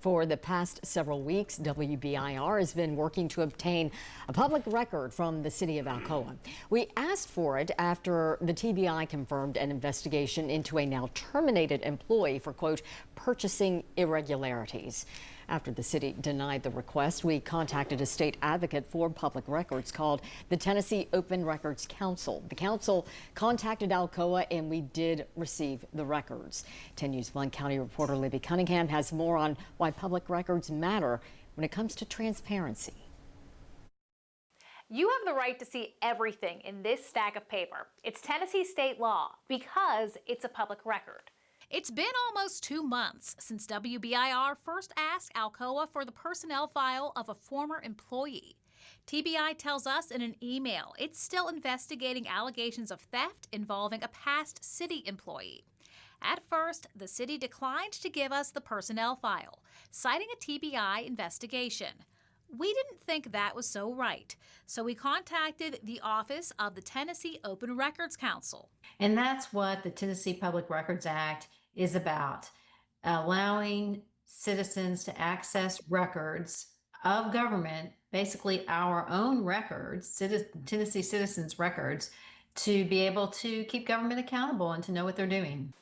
For the past several weeks, WBIR has been working to obtain a public record from the city of Alcoa. We asked for it after the TBI confirmed an investigation into a now terminated employee for, quote, purchasing irregularities. After the city denied the request, we contacted a state advocate for public records called the Tennessee Open Records Council. The council contacted Alcoa and we did receive the records. 10 News Blount County reporter Libby Cunningham has more on why public records matter when it comes to transparency. You have the right to see everything in this stack of paper. It's Tennessee state law because it's a public record. It's been almost 2 months since WBIR first asked Alcoa for the personnel file of a former employee. TBI tells us in an email it's still investigating allegations of theft involving a past city employee. At first, the city declined to give us the personnel file, citing a TBI investigation. We didn't think that was so right, so we contacted the office of the Tennessee Open Records Council. And that's what the Tennessee Public Records Act is about, allowing citizens to access records of government, basically our own records, Tennessee citizens' records, to be able to keep government accountable and to know what they're doing.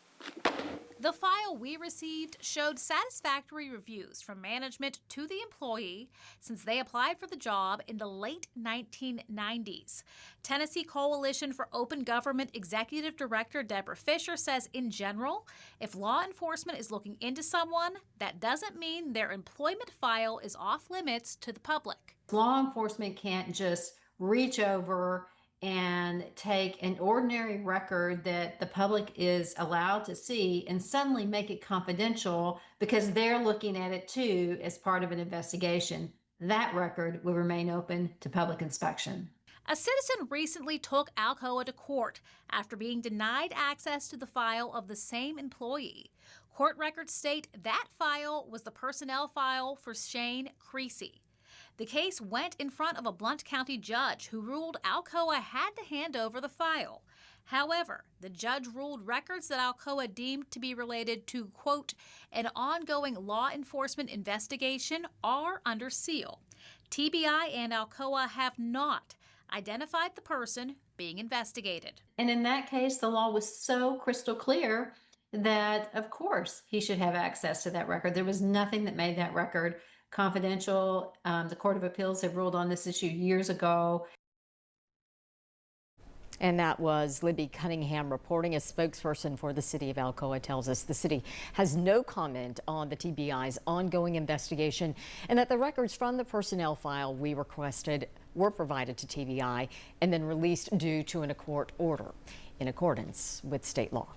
The file we received showed satisfactory reviews from management to the employee since they applied for the job in the late 1990s. Tennessee Coalition for Open Government Executive Director Deborah Fisher says in general, if law enforcement is looking into someone, that doesn't mean their employment file is off limits to the public. Law enforcement can't just reach over and take an ordinary record that the public is allowed to see and suddenly make it confidential because they're looking at it too as part of an investigation. That record will remain open to public inspection. A citizen recently took Alcoa to court after being denied access to the file of the same employee. Court records state that file was the personnel file for Shane Creasy. The case went in front of a Blount County judge who ruled Alcoa had to hand over the file. However, the judge ruled records that Alcoa deemed to be related to, quote, an ongoing law enforcement investigation are under seal. TBI and Alcoa have not identified the person being investigated. And in that case, the law was so crystal clear that, of course, he should have access to that record. There was nothing that made that record confidential. The Court of Appeals have ruled on this issue years ago. And that was Libby Cunningham reporting. A spokesperson for the city of Alcoa tells us the city has no comment on the TBI's ongoing investigation and that the records from the personnel file we requested were provided to TBI and then released due to a court order in accordance with state law.